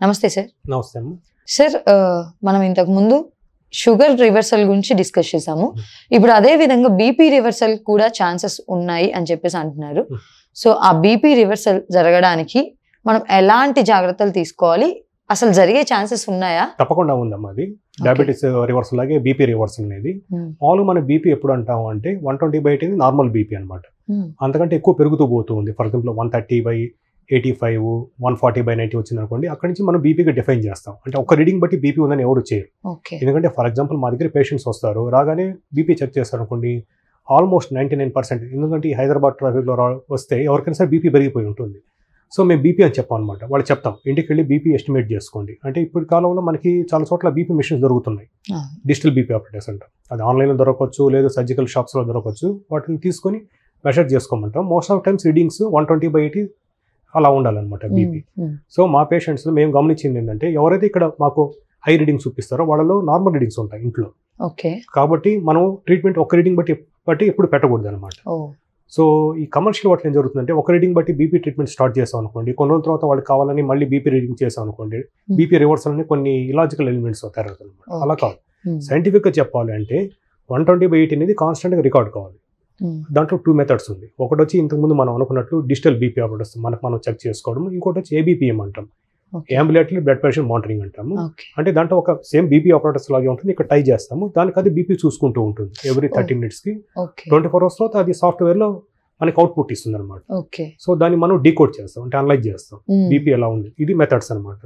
నమస్తే సార్. నమస్తే అమ్మ. సార్ మనం ఇంతకు ముందు షుగర్ రివర్సల్ గురించి డిస్కస్ చేసాము. ఇప్పుడు అదే విధంగా బీపీ రివర్సల్ కూడా ఛాన్సెస్ ఉన్నాయి అని చెప్పేసి అంటున్నారు. సో ఆ బీపీ రివర్సల్ జరగడానికి మనం ఎలాంటి జాగ్రత్తలు తీసుకోవాలి, అసలు జరిగే ఛాన్సెస్ ఉన్నాయా? తప్పకుండా ఉందమ్మా. అది డయాబెటీస్ రివర్సల్ లాగే బీపీ రివర్సల్ అనేది మామూలుగా మన బీపీ ఎప్పుడు అంటాము అంటే 120/80 నార్మల్ బీపీ అనమాట. అంతకంటే ఎక్కువ పెరుగుతూ పోతూ ఉంది. ఫర్ ఎగ్జాంపుల్ 130/85 140/90 వచ్చింది అనుకోండి, అక్కడి నుంచి మనం బీపీగా డిఫైన్ చేస్తాం. అంటే ఒక రీడింగ్ బట్టి బీపీ ఉందని ఎవరు చేయరు. ఎందుకంటే ఫర్ ఎగ్జాంపుల్ మా దగ్గర పేషెంట్స్ వస్తారు, రాగానే బీపీ చెక్ చేస్తారు అనుకోండి, ఆల్మోస్ట్ 99%. ఎందుకంటే ఈ హైదరాబాద్ ట్రాఫిక్లో వస్తే ఎవరికైనా సరే బీపీ పెరిగిపోయి ఉంటుంది. సో మేము బీపీ అని చెప్పాం అనమాట. వాళ్ళు చెప్తాం ఇంటికి వెళ్ళి బీపీ ఎస్టిమేట్ చేసుకోండి అంటే. ఇప్పుడు కాలంలో మనకి చాలా చోట్ల బీపీ మిషన్స్ దొరుకుతున్నాయి, డిజిటల్ బీపీ ఆపరేటర్స్ అంటాం. అది ఆన్లైన్లో దొరకవచ్చు, లేదా సర్జికల్ షాప్స్లో దొరకవచ్చు. వాటిని తీసుకొని మెషర్ చేసుకోమంటాం. మోస్ట్ ఆఫ్ టైమ్స్ రీడింగ్స్ 120/80 అలా ఉండాలన్నమాట బీపీ. సో మా పేషెంట్స్లో మేము గమనించింది ఏంటంటే, ఎవరైతే ఇక్కడ మాకు హై రీడింగ్స్ చూపిస్తారో వాళ్ళలో నార్మల్ రీడింగ్స్ ఉంటాయి ఇంట్లో. కాబట్టి మనం ట్రీట్మెంట్ ఒక రీడింగ్ బట్టి ఎప్పుడు పెట్టకూడదు అనమాట. సో ఈ కమర్షియల్ వాటిలో ఏం జరుగుతుందంటే, ఒక రీడింగ్ బట్టి బీపీ ట్రీట్మెంట్ స్టార్ట్ చేసాం అనుకోండి, కొన్ని రోజుల తర్వాత వాళ్ళకి కావాలని మళ్ళీ బీపీ రీడింగ్ చేసాం అనుకోండి, బీపీ రివర్సల్ అని కొన్ని ఇలాజికల్ ఎలిమెంట్స్ అవుతారు అనమాట. అలా కాదు. సైంటిఫిక్గా చెప్పాలి అంటే 120/80 అనేది కాన్స్టెంట్గా రికార్డ్ కావాలి. దాంట్లో 2 మెథడ్స్ ఉంది. ఒకటి వచ్చి ఇంతకుముందు మనం అనుకున్నట్లు డిజిటల్ బీపీ ఆపరేటర్స్ మనం చెక్ చేసుకోవడం. ఇంకోటి వచ్చి ఏబీపీఎం అంటాం, అంబులేటరీ బ్లడ్ ప్రెషర్ మానిటరింగ్ అంటాము. అంటే దాంట్లో ఒక సేమ్ బీపీ ఆపరేటర్స్ లాగే ఉంటుంది. ఇక్కడ టై చేస్తాము, దానికి అది బీపీ చూసుకుంటూ ఉంటుంది ఎవ్రీ 30 మినిట్స్కి. 24 అవర్స్ తర్వాత అది సాఫ్ట్వేర్లో మనకి అవుట్పుట్ ఇస్తుంది అనమాట. సో దాన్ని మనం డీకోడ్ చేస్తాం, అంటే అనలైజ్ చేస్తాం బీపీ ఎలా ఉంది. ఇది మెథడ్స్ అనమాట.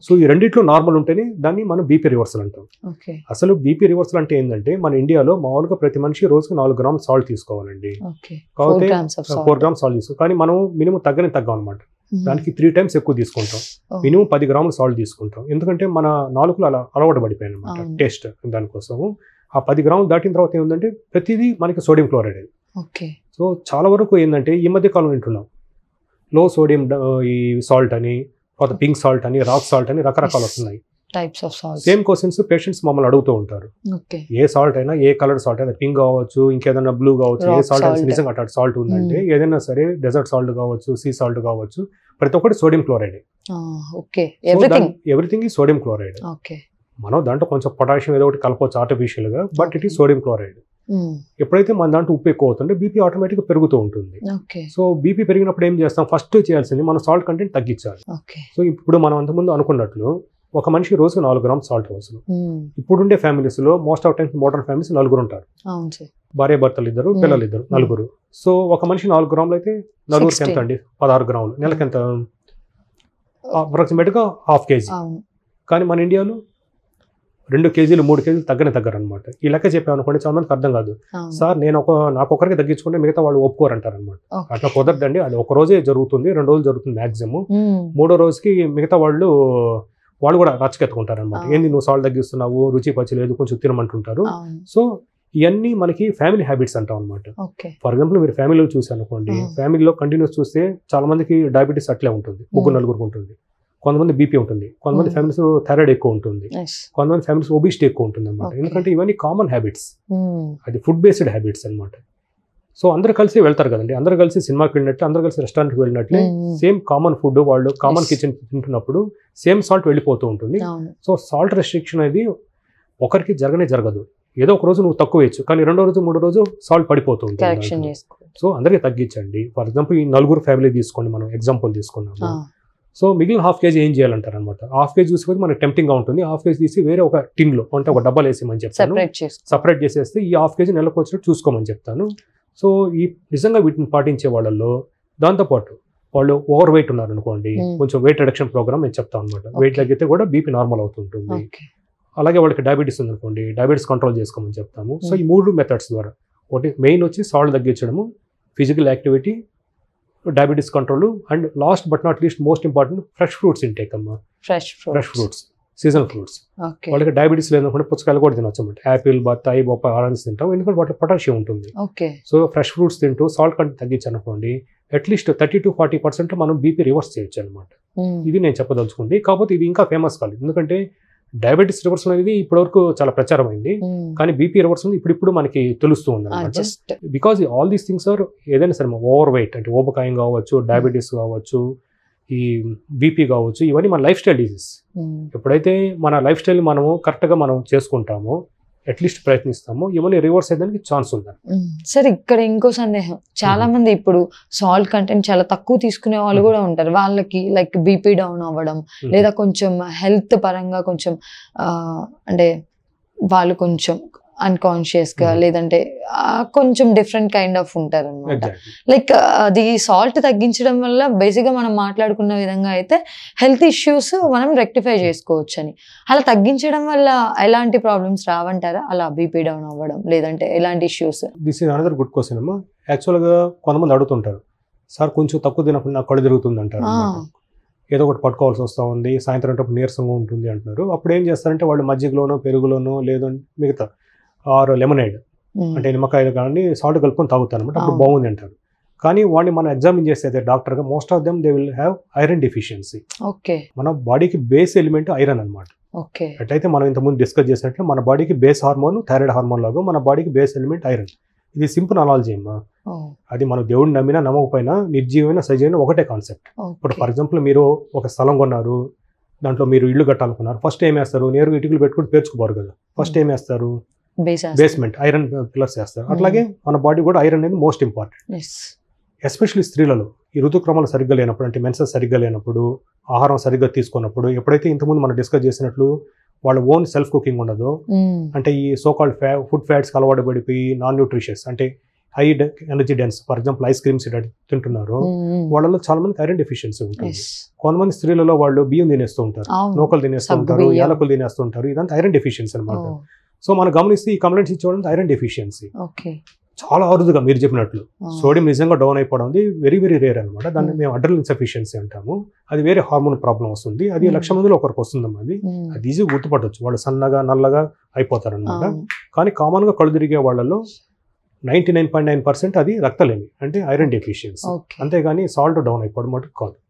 సో ఈ రెండిట్లో నార్మల్ ఉంటేనే దాన్ని మనం బీపీ రివర్సల్ అంటాం. అసలు బీపీ రివర్సల్ అంటే ఏంటంటే, మన ఇండియాలో మామూలుగా ప్రతి మనిషి రోజుకి 4 గ్రాములు సాల్ట్ తీసుకోవాలండి. కాబట్టి 4 గ్రామ్స్ సాల్ట్ తీసుకో, కానీ మనం మినిమం తగ్గం అనమాట. దానికి 3 టైమ్స్ ఎక్కువ తీసుకుంటాం. మినిమం 10 గ్రాములు సాల్ట్ తీసుకుంటాం. ఎందుకంటే మన నాలుగులు అలా అలవాటు పడిపోయాయి అనమాట టేస్ట్. దానికోసము ఆ 10 గ్రాములు దాటిన తర్వాత ఏముందంటే ప్రతిదీ మనకి సోడియం క్లోరైడ్. సో చాలా వరకు ఏంటంటే ఈ మధ్య కాలం వింటున్నాం లో సోడియం ఈ సాల్ట్ అని, తర్వాత పింక్ సాల్ట్ అని, రాక్ సాల్ట్ అని రకరకాలు వస్తున్నాయి. సేమ్ క్వశ్చన్స్ పేషెంట్స్ మమ్మల్ని అడుగుతూ ఉంటారు. ఏ సాల్ట్ అయినా, ఏ కలర్ సాల్ట్ అయినా, పింక్ కావచ్చు, ఇంకేదైనా బ్లూ కావచ్చు, ఏ సాల్ట్ అయినా నిజంగా అటు సాల్ట్ ఉందంటే, ఏదైనా సరే డెజర్ట్ సాల్ట్ కావచ్చు, సీ సాల్ట్ కావచ్చు, ప్రతి ఒక్కటి సోడియం క్లోరైడ్. ఎవ్రీథింగ్ ఈ సోడియం క్లోరైడ్. మనం దాంట్లో కొంచెం పొటాషియం ఏదో ఒకటి కలపవచ్చు ఆర్టిఫిషియల్ గా, బట్ ఇట్ ఈ సోడియం క్లోరైడ్. ఎప్పుడైతే మన దాంట్లో ఉప్పు ఎక్కువ అవుతుంటే బీపీ ఆటోమేటిక్గా పెరుగుతూ ఉంటుంది. సో బీపీ పెరిగినప్పుడు ఏం చేస్తాం, ఫస్ట్ చేయాల్సింది మన సాల్ట్ కంటెంట్ తగ్గించాలి. సో ఇప్పుడు మనం అంతకుముందు అనుకున్నట్లు ఒక మనిషి రోజుకు 4 గ్రామ్స్ సాల్ట్ అవసరం. ఇప్పుడుండే ఫ్యామిలీస్ లో most of times modern families 4 ఉంటారు, భార్య భర్తలు 2, పిల్లలు 2, 4. సో ఒక మనిషి 4 గ్రాములు అయితే నలుగురికి ఎంత అండి, 16 గ్రాములు. నెలకి ఎంత, అప్రాక్సిమేట్గా ½ కేజీ. కానీ మన ఇండియాలో 2 కేజీలు 3 కేజీలు తగ్గరు అనమాట. ఈ లెక్క చెప్పాను అనుకోండి, చాలా మందికి అర్థం కాదు. సార్ నాకొకరికి తగ్గించుకుంటే మిగతా వాళ్ళు ఒప్పుకోరంటారు అనమాట. అట్లా కుదరదండి, అది ఒక రోజే జరుగుతుంది, 2 రోజులు జరుగుతుంది మ్యాక్సిమం. 3వ రోజుకి మిగతా వాళ్ళు కూడా రచ్చకెత్తుకుంటారు అనమాట. ఏంది నువ్వు సాల్ట్ తగ్గిస్తున్నావు, రుచి పచ్చి లేదు, కొంచెం తినమంటుంటారు. సో ఇవన్నీ మనకి ఫ్యామిలీ హ్యాబిట్స్ అంటాం అనమాట. ఫర్ ఎగ్జాంపుల్ మీరు ఫ్యామిలీలో చూసి అనుకోండి, ఫ్యామిలీలో కంటిన్యూస్ చూస్తే చాలా మందికి డయాబెటీస్ అట్లే ఉంటుంది, 3-4 ఉంటుంది. కొంతమంది బీపీ ఉంటుంది, కొంతమంది ఫ్యామిలీస్ థైరాయిడ్ ఎక్కువ ఉంటుంది, కొంతమంది ఫ్యామిలీస్ ఒబిసిటీ ఎక్కువ ఉంటుంది అనమాట. ఎందుకంటే ఇవన్నీ కామన్ హ్యాబిట్స్, అది ఫుడ్ బేస్డ్ హ్యాబిట్స్ అనమాట. సో అందరు కలిసి వెళ్తారు కదండి, అందరు కలిసి సినిమాకి వెళ్ళినట్లు, అందరు కలిసి రెస్టారెంట్కి వెళ్ళినట్లే సేమ్ కామన్ ఫుడ్ వాళ్ళు కామన్ కిచెన్ తింటున్నప్పుడు సేమ్ సాల్ట్ వెళ్ళిపోతూ ఉంటుంది. సో సాల్ట్ రెస్ట్రిక్షన్ అనేది ఒకరికి జరగదు. ఏదో ఒక రోజు నువ్వు తక్కువ వేయచ్చు, కానీ 2వ రోజు 3వ రోజు సాల్ట్ పడిపోతూ ఉంటుంది. సో అందరికీ తగ్గించండి. ఫర్ ఎగ్జాంపుల్ ఈ 4 ఫ్యామిలీ తీసుకోండి, మనం ఎగ్జాంపుల్ తీసుకున్నాము. సో మిగిలిన ½ కేజీ ఏం చేయాలంటారు అనమాట. ½ కేజీ చూసిపోతే మనకి టెంప్టింగ్ గా ఉంటుంది. ½ కేజీ తీసి వేరే ఒక టిన్లో అంటే ఒక డబ్బాలు వేసేమని చెప్తాను, సపరేట్ చేసేస్తే ఈ ½ కేజీ నెలకు వచ్చినట్టు చూసుకోమని చెప్తాను. సో ఈ నిజంగా వీటిని పాటించే వాళ్ళల్లో దాంతోపాటు వాళ్ళు ఓవర్ వెయిట్ ఉన్నారనుకోండి, కొంచెం వెయిట్ రిడక్షన్ ప్రోగ్రామ్ నేను చెప్తాను అనమాట. వెయిట్ తగ్గితే కూడా బీపీ నార్మల్ అవుతుంటుంది. అలాగే వాళ్ళకి డయాబెటీస్ ఉందనుకోండి, డయాబెటీస్ కంట్రోల్ చేసుకోమని చెప్తాము. సో ఈ 3 మెథడ్స్ ద్వారా, ఒకటి మెయిన్ వచ్చి సాల్ట్ తగ్గించడము, physical activity, diabetes control, and last but not least most important fresh fruits intake అమ్మా. Fresh fruits, seasonal fruits. వాళ్ళకి డయాబెటీస్ లేదనుకుంటే పుచ్చకాయలు కూడా తినొచ్చు అన్నమాట. యాపిల్, బత్తాయి, బొప్పాయి, ఆరెంజ్ తింటాం, ఎందుకంటే వాటిలో పొటాషియం ఉంటుంది. సో ఫ్రెష్ ఫ్రూట్స్ తింటూ సాల్ట్ కంటెంట్ తగ్గించనుకోండి, అట్లీస్ట్ 30-40% మనం బీపీ రివర్స్ చేయొచ్చు అనమాట. ఇది నేను చెప్పదలుచుకుంది. కాకపోతే ఇది ఇంకా ఫేమస్ కాలేదు, ఎందుకంటే డయాబెటీస్ రివర్సల్ అనేది ఇప్పటివరకు చాలా ప్రచారమైంది, కానీ బీపీ రివర్సల్ ఇప్పుడు మనకి తెలుస్తూ ఉంది అనమాట. Because all these things are ఏదైనా సరే ఓవర్ వెయిట్ అంటే ఊబకాయం కావచ్చు, డయాబెటీస్ కావచ్చు, ఈ బీపీ కావచ్చు, ఇవన్నీ మన లైఫ్ స్టైల్ డిసీజ్. ఎప్పుడైతే మన లైఫ్ స్టైల్ మనము కరెక్ట్గా మనం చేసుకుంటామో, అట్లీస్ట్ ప్రయత్నిస్తామో, ఇవన్నీ రివర్స్ అయ్యడానికి ఛాన్స్ ఉంది. సరే, ఇక్కడ ఇంకో సందేహం, చాలా మంది ఇప్పుడు సాల్ట్ కంటెంట్ చాలా తక్కువ తీసుకునే వాళ్ళు కూడా ఉంటారు. వాళ్ళకి లైక్ బీపీ డౌన్ అవ్వడం, లేదా కొంచెం హెల్త్ పరంగా కొంచెం అంటే వాళ్ళు కొంచెం అన్కాన్షియస్ గా, లేదంటే కొంచెం డిఫరెంట్ కైండ్ ఆఫ్ ఉంటారు అనమాట. లైక్ అది సాల్ట్ తగ్గించడం వల్ల బేసిక్ గా మనం మాట్లాడుకున్న విధంగా అయితే హెల్త్ ఇష్యూస్ మనం రెక్టిఫై చేసుకోవచ్చు అని. అలా తగ్గించడం వల్ల ఎలాంటి ప్రాబ్లమ్స్ రావంటారా? అలా బీపీ డౌన్ అవ్వడం లేదంటే ఎలాంటి issues? This is another good question అమ్మా. యాక్చువల్గా కొంతమంది అడుగుతుంటారు, సార్ కొంచెం తక్కువ తినప్పుడు నాకు కళ్ళు తిరుగుతుంది అంటారు. ఏదో ఒకటి పట్టుకోవాల్సి వస్తూ ఉంది, సాయంత్రం అంటే నీరసంగా ఉంటుంది అంటున్నారు. అప్పుడు ఏం చేస్తారంటే వాళ్ళు మజ్జిగలోనో పెరుగులోనో లేదంటే మిగతా ఆర్ లెమనేడ్ అంటే నిమ్మకాయలు కానీ సాల్ట్ కలుపుకొని తాగుతారు అనమాట. అప్పుడు బాగుంది అంటారు. కానీ వాడిని మనం ఎగ్జామిన్ చేస్తే డాక్టర్గా most of them they will have iron deficiency. మన బాడీకి బేస్ ఎలిమెంట్ ఐరన్ అనమాట. అట్లయితే మనం ఇంతకుముందు డిస్కస్ చేసినట్లు మన బాడీకి బేస్ హార్మోన్ థైరాయిడ్ హార్మోన్ లాగా మన బాడీకి బేస్ ఎలిమెంట్ ఐరన్. ఇది సింపుల్ అనాలజీ అమ్మా. అది మనం దేవుడిని నమ్మినా నమ్మకపోయినా నిర్జీవమైన సజీవమైన ఒకటే కాన్సెప్ట్. ఇప్పుడు ఫర్ ఎగ్జాంపుల్ మీరు ఒక స్థలం కొన్నారు, దాంట్లో మీరు ఇల్లు కట్టాలనుకున్నారు. ఫస్ట్ ఏం వేస్తారు? నేరుగా ఇటుకలు పెట్టుకుని పేర్చుకోరు కదా. ఫస్ట్ ఏం వేస్తారు? బేస్మెంట్ ఐరన్ పిల్లర్స్ వేస్తారు. అట్లాగే మన బాడీ కూడా ఐరన్ అనేది మోస్ట్ ఇంపార్టెంట్. ఎస్పెషల్లీ స్త్రీలలో ఈ ఋతుక్రమాలు సరిగ్గా లేనప్పుడు, అంటే మెన్సెస్ సరిగ్గా లేనప్పుడు, ఆహారం సరిగ్గా తీసుకున్నప్పుడు, ఎప్పుడైతే ఇంతకుముందు మనం డిస్కస్ చేసినట్లు వాళ్ళ ఓన్ సెల్ఫ్ కుకింగ్ ఉండదు, అంటే ఈ సోకాల్డ్ ఫుడ్ ఫ్యాట్స్ అలవాటు పడిపోయి నాన్ న్యూట్రిషియస్ అంటే high energy dense, for example ice creams తింటున్నారు, వాళ్ళలో చాలా మందికి ఐరన్ డెఫిషియన్సీ ఉంటుంది. కొంతమంది స్త్రీలలో వాళ్ళు బియ్యం తినేస్తూ ఉంటారు, నూకలు తినేస్తూ ఉంటారు, యాలకులు తినేస్తూ ఉంటారు. ఇదంతా ఐరన్ డెఫిషియన్సీ అనమాట. సో మనం గమనిస్తే ఈ కంప్లైంట్స్ ఇచ్చేవాళ్ళంతా ఐరన్ డెఫిషియన్సీ చాలా అరుదుగా మీరు చెప్పినట్లు. సోడియం నిజంగా డౌన్ అయిపోవడం వెరీ వెరీ రేర్ అనమాట. దాన్ని మేము అడ్రినల్ ఇన్సఫిషియన్సీ అంటాము. అది వేరే హార్మోన్ ప్రాబ్లం వస్తుంది. అది 1,00,000 మందిలో ఒకరికి వస్తుందమ్మా. అది ఈజీ గుర్తుపట్టవచ్చు. వాళ్ళు సన్నగా నల్లగా అయిపోతారు అనమాట. కానీ కామన్గా కళ్ళు తిరిగే వాళ్ళలో 99.9% అది రక్తలేమి, అంటే ఐరన్ డెఫిషియన్సీ. అంతేగాని సాల్ట్ డౌన్ అయిపోవడం మటుకు కాదు.